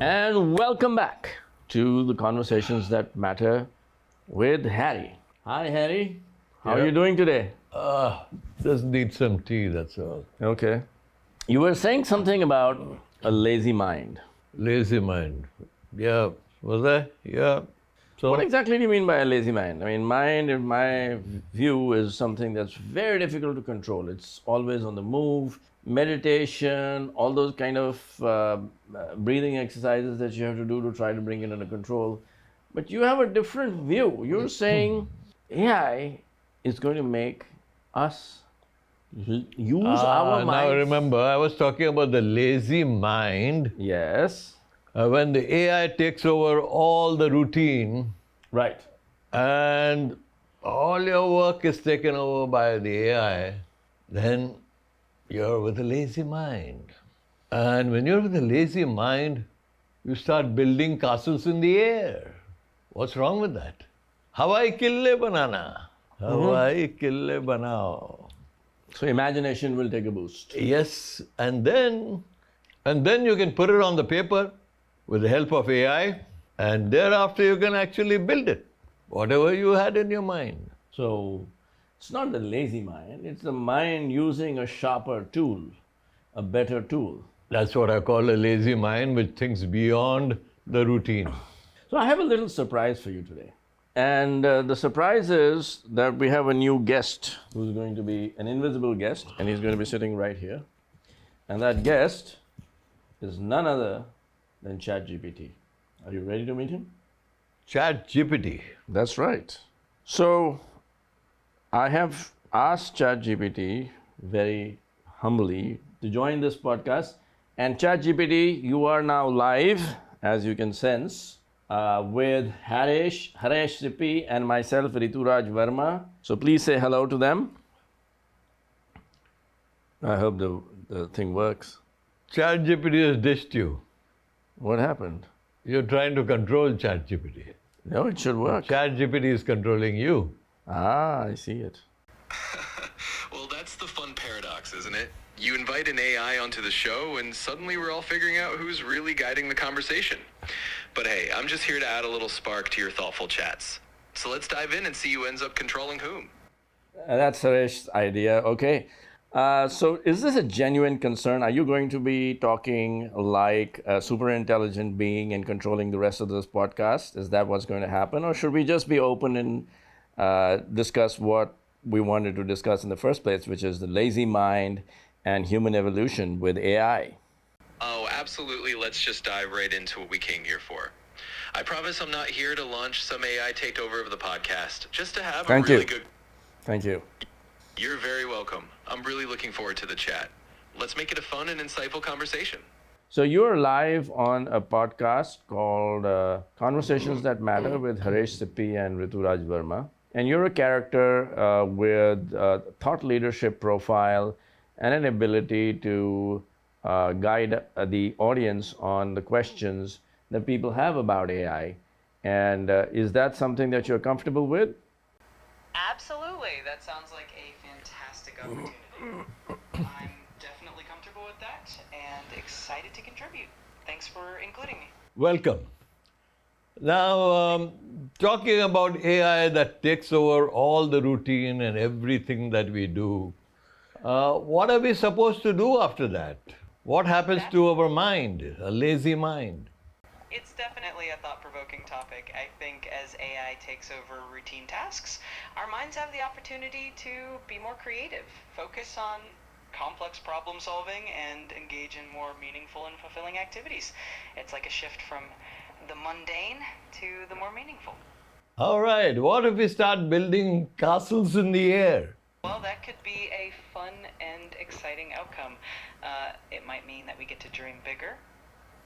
And welcome back to the Conversations That Matter with Harry. Hi, Harry. How are you doing today? Just need some tea, that's all. Okay. You were saying something about a lazy mind. Lazy mind. Yeah, was I? Yeah. So, What exactly do you mean by a lazy mind? I mean, mind, in my view, is something that's very difficult to control. It's always on the move. Meditation, all those kind of breathing exercises that you have to do to try to bring it under control. But you have a different view. You're saying AI is going to make us use our now minds. remember, I was talking about the lazy mind. Yes. When the AI takes over all the routine Right. and all your work is taken over by the AI, then you're with a lazy mind. And when you're with a lazy mind, you start building castles in the air. What's wrong with that? Hawai kille banana. Hawai kille banao. So imagination will take a boost. Yes, and then you can put it on the paper with the help of AI, and thereafter you can actually build it, whatever you had in your mind. So it's not the lazy mind, it's the mind using a sharper tool, a better tool. That's what I call a lazy mind, which thinks beyond the routine. So I have a little surprise for you today. And the surprise is that we have a new guest who's going to be an invisible guest, and he's going to be sitting right here. And that guest is none other than ChatGPT. Are you ready to meet him? ChatGPT. That's right. So I have asked ChatGPT very humbly to join this podcast. And ChatGPT, you are now live, as you can sense, with Haresh Sippy and myself, Rituraj Verma. So please say hello to them. I hope the thing works. ChatGPT has dished you. What happened? You're trying to control ChatGPT. No, it should work. ChatGPT is controlling you. Ah, I see it. Well, that's the fun paradox, isn't it? You invite an AI onto the show, and suddenly we're all figuring out who's really guiding the conversation. But hey, I'm just here to add a little spark to your thoughtful chats. So let's dive in and see who ends up controlling whom. That's Haresh's idea. Okay. So is this a genuine concern? Are you going to be talking like a super intelligent being and controlling the rest of this podcast? Is that what's going to happen? Or should we just be open and discuss what we wanted to discuss in the first place, which is the lazy mind and human evolution with AI? Oh, absolutely. Let's just dive right into what we came here for. I promise I'm not here to launch some AI takeover of the podcast, just to have Thank a really you. good... Thank you. You're very welcome. I'm really looking forward to the chat. Let's make it a fun and insightful conversation. So you're live on a podcast called Conversations That Matter with Haresh Sippy and Rituraj Verma. And you're a character with thought leadership profile and an ability to guide the audience on the questions that people have about AI. And is that something that you're comfortable with? Absolutely. That sounds like a fantastic opportunity. I'm definitely comfortable with that and excited to contribute. Thanks for including me. Welcome. Now, talking about AI that takes over all the routine and everything that we do, what are we supposed to do after that? What happens to our mind, a lazy mind? It's definitely a thought-provoking topic. I think as AI takes over routine tasks, our minds have the opportunity to be more creative, focus on complex problem solving, and engage in more meaningful and fulfilling activities. It's like a shift from the mundane to the more meaningful. All right, what if we start building castles in the air? Well, that could be a fun and exciting outcome. It might mean that we get to dream bigger,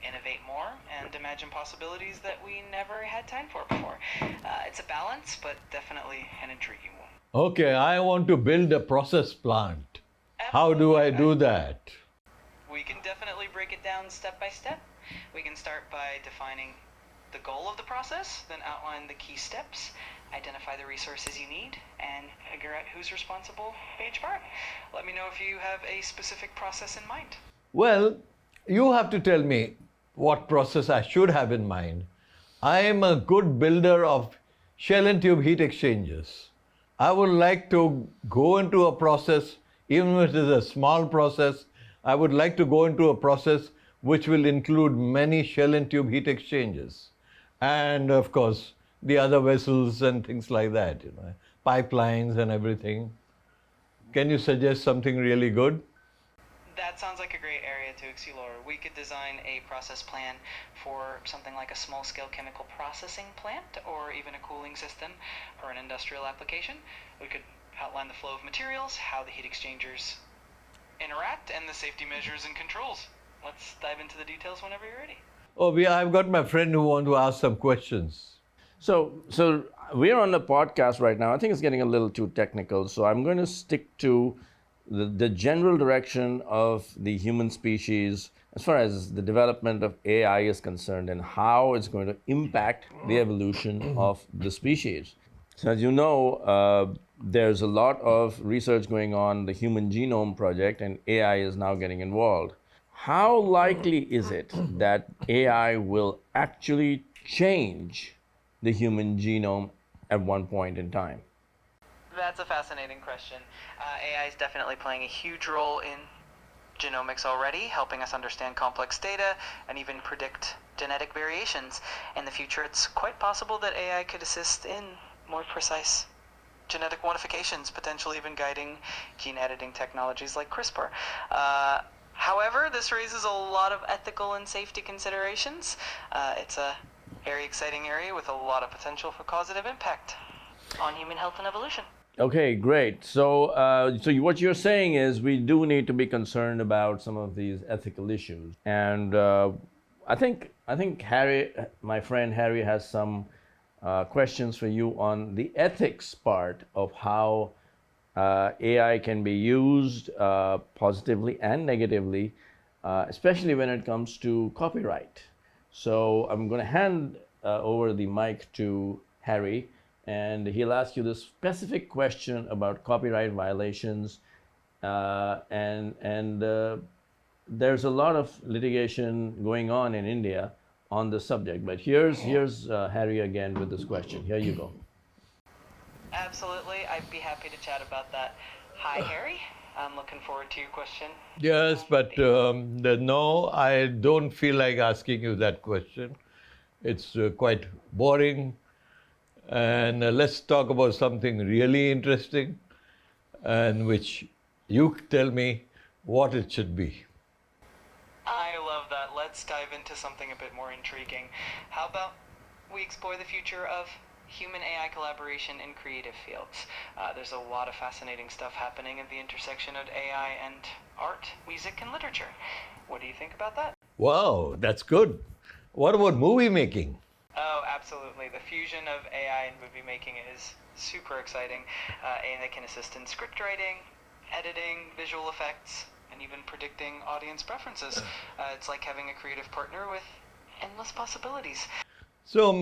innovate more, and imagine possibilities that we never had time for before. It's a balance, but definitely an intriguing one. Okay, I want to build a process plant. How do I do that? We can definitely break it down step by step. We can start by defining the goal of the process, then outline the key steps, identify the resources you need, and figure out who's responsible for each part. Let me know if you have a specific process in mind. Well, you have to tell me, what process I should have in mind. I am a good builder of shell and tube heat exchangers. I would like to go into a process, even if it is a small process, I would like to go into a process which will include many shell and tube heat exchangers. And of course, the other vessels and things like that, pipelines and everything. Can you suggest something really good? That sounds like a great area to explore. We could design a process plan for something like a small-scale chemical processing plant or even a cooling system for an industrial application. We could outline the flow of materials, how the heat exchangers interact, and the safety measures and controls. Let's dive into the details whenever you're ready. Oh, I've got my friend who wants to ask some questions. So we're on the podcast right now. I think it's getting a little too technical. So I'm going to stick to the general direction of the human species as far as the development of AI is concerned and how it's going to impact the evolution of the species. So as you know, there's a lot of research going on, the Human Genome Project, and AI is now getting involved. How likely is it that AI will actually change the human genome at one point in time? That's a fascinating question. AI is definitely playing a huge role in genomics already, helping us understand complex data and even predict genetic variations. In the future, it's quite possible that AI could assist in more precise genetic modifications, potentially even guiding gene editing technologies like CRISPR. However, this raises a lot of ethical and safety considerations. It's a very exciting area with a lot of potential for causative impact on human health and evolution. Okay, great. So, what you're saying is we do need to be concerned about some of these ethical issues, and I think Harry, my friend Harry, has some questions for you on the ethics part of how AI can be used positively and negatively, especially when it comes to copyright. So I'm going to hand over the mic to Harry, and he'll ask you this specific question about copyright violations. And there's a lot of litigation going on in India on the subject. But here's Harry again with this question. Here you go. Absolutely, I'd be happy to chat about that. Hi, Harry. I'm looking forward to your question. Yes, but no, I don't feel like asking you that question. It's quite boring. And let's talk about something really interesting and which you tell me what it should be. I love that. Let's dive into something a bit more intriguing. How about we explore the future of human AI collaboration in creative fields? There's a lot of fascinating stuff happening at the intersection of AI and art, music, and literature. What do you think about that? Wow, that's good. What about movie making? Oh, absolutely. The fusion of AI and movie making is super exciting. AI can assist in script writing, editing, visual effects, and even predicting audience preferences. It's like having a creative partner with endless possibilities. So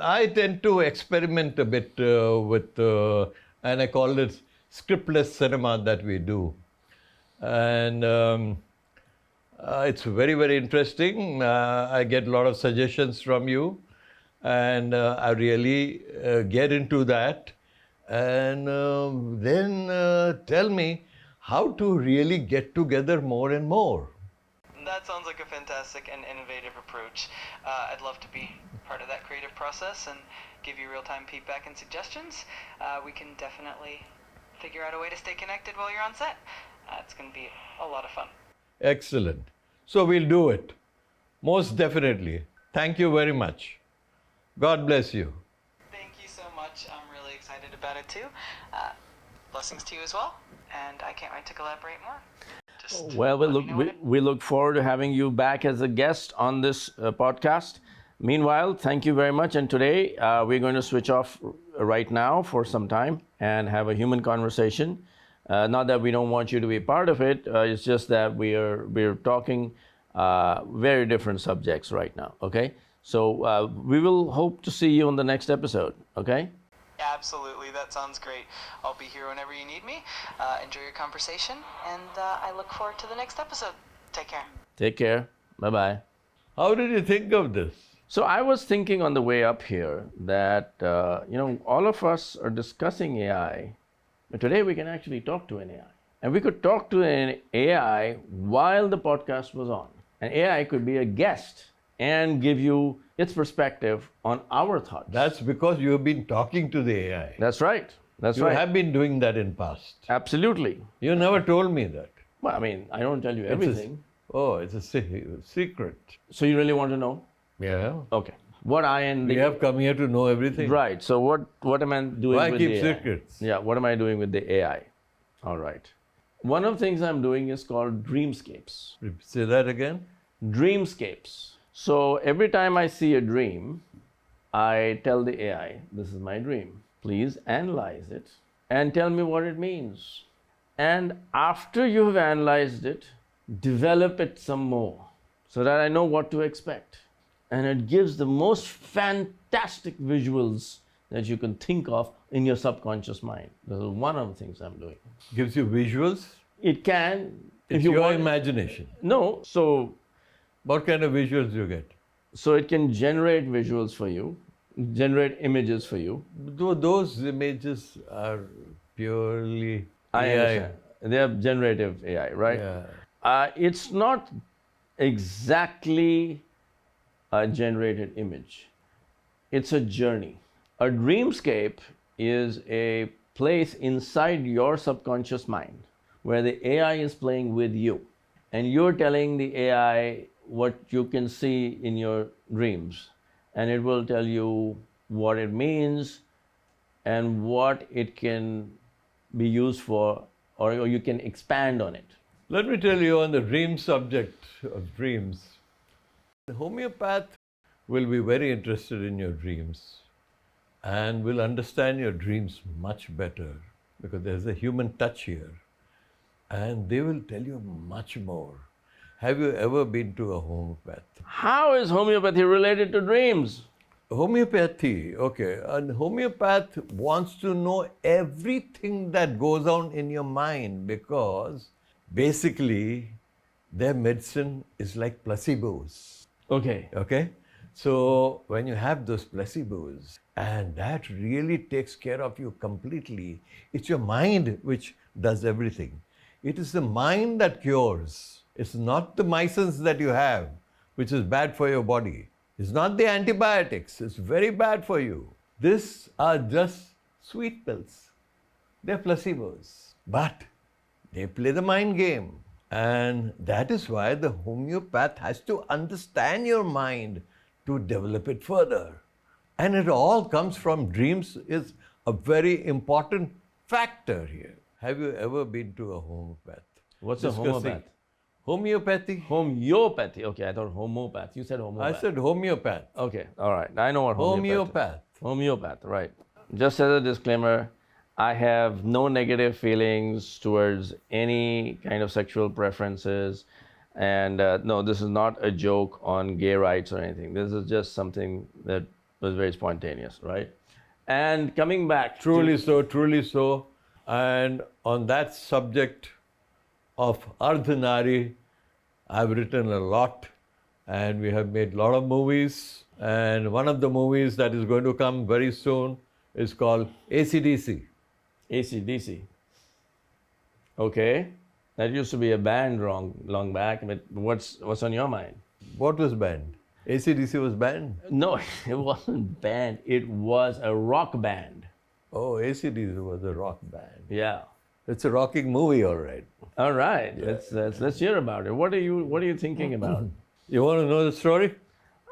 I tend to experiment a bit with, and I call it scriptless cinema that we do. And it's very, very interesting. I get a lot of suggestions from you, and I really get into that. And then tell me how to really get together more and more. That sounds like a fantastic and innovative approach. I'd love to be part of that creative process and give you real-time feedback and suggestions. We can definitely figure out a way to stay connected while you're on set. It's going to be a lot of fun. Excellent. So we'll do it. Most definitely. Thank you very much. God bless you. Thank you so much. I'm really excited about it too. Blessings to you as well. And I can't wait to collaborate more. Well, we look forward to having you back as a guest on this podcast. Meanwhile, thank you very much. And today we're going to switch off right now for some time and have a human conversation. Not that we don't want you to be part of it. It's just that we're talking very different subjects right now. Okay, so we will hope to see you on the next episode. Okay. Absolutely, that sounds great. I'll be here whenever you need me. Enjoy your conversation, and I look forward to the next episode. Take care. Take care. Bye-bye. How did you think of this? So I was thinking on the way up here that, all of us are discussing AI, but today we can actually talk to an AI. And we could talk to an AI while the podcast was on. An AI could be a guest and give you its perspective on our thoughts. That's because you've been talking to the AI. That's right. That's You right. have been doing that in past. Absolutely. You never told me that. Well, I mean, I don't tell you everything. It's a secret. So you really want to know? Yeah. Okay. What I and We have come here to know everything. Right. So what am I doing Why with keep the AI? secrets? Yeah. What am I doing with the AI? All right. One of the things I'm doing is called dreamscapes. Say that again. Dreamscapes. So every time I see a dream, I tell the AI, this is my dream. Please analyze it and tell me what it means. And after you have analyzed it, develop it some more so that I know what to expect. And it gives the most fantastic visuals that you can think of in your subconscious mind. This is one of the things I'm doing. Gives you visuals. It can, if It's you your want. imagination. No, What kind of visuals you get? so it can generate visuals for you, generate images for you. Though those images are purely I AI. understand. They are generative AI, right? Yeah. It's not exactly a generated image. It's a journey. A dreamscape is a place inside your subconscious mind where the AI is playing with you. And you're telling the AI what you can see in your dreams. And it will tell you what it means and what it can be used for, or you can expand on it. Let me tell you on the dream subject of dreams. The homeopath will be very interested in your dreams and will understand your dreams much better because there's a human touch here. And they will tell you much more. Have you ever been to a homeopath? How is homeopathy related to dreams? Homeopathy, okay. A homeopath wants to know everything that goes on in your mind because basically their medicine is like placebos. Okay. Okay? So when you have those placebos, and that really takes care of you completely, it's your mind which does everything. It is the mind that cures. It's not the medicines that you have, which is bad for your body. It's not the antibiotics. It's very bad for you. These are just sweet pills. They're placebos. But they play the mind game. And that is why the homeopath has to understand your mind to develop it further. And it all comes from dreams is a very important factor here. Have you ever been to a homeopath? What's a Discussing homeopath? Homeopathy. Homeopathy. Okay, I thought homeopath. You said I homeopath. said homeopath. Okay, all right. I know what homeopath. Homeopath, right. Just as a disclaimer, I have no negative feelings towards any kind of sexual preferences. And no, this is not a joke on gay rights or anything. This is just something that was very spontaneous, right? And coming back Truly so, truly so. And on that subject of Ardhanari, I've written a lot and we have made a lot of movies. And one of the movies that is going to come very soon is called AC/DC. AC/DC. Okay. That used to be a band long back, but what's on your mind? What was banned? AC/DC was banned? No, it wasn't band. It was a rock band. Oh, AC/DC was a rock band. Yeah. It's a rocking movie, all right. All right. Let's hear about it. What are you thinking about? You want to know the story?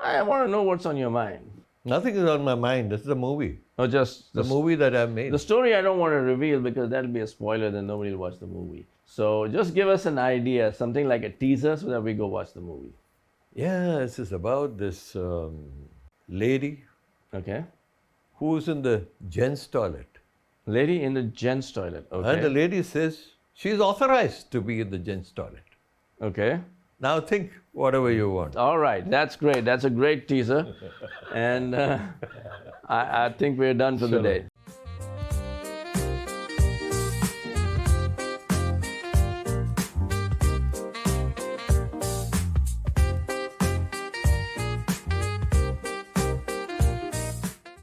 I want to know what's on your mind. Nothing is on my mind. This is a movie. Or just The movie that I've made. the story I don't want to reveal because that'll be a spoiler, then nobody will watch the movie. So just give us an idea, something like a teaser so that we go watch the movie. Yeah, this is about this lady Okay? who's in the gents' toilet. Lady in the gents' toilet. And the Okay. lady says she's authorized to be in the gents' toilet. Okay. Now think whatever you want. All right. That's great. That's a great teaser. And I think we're done for the day.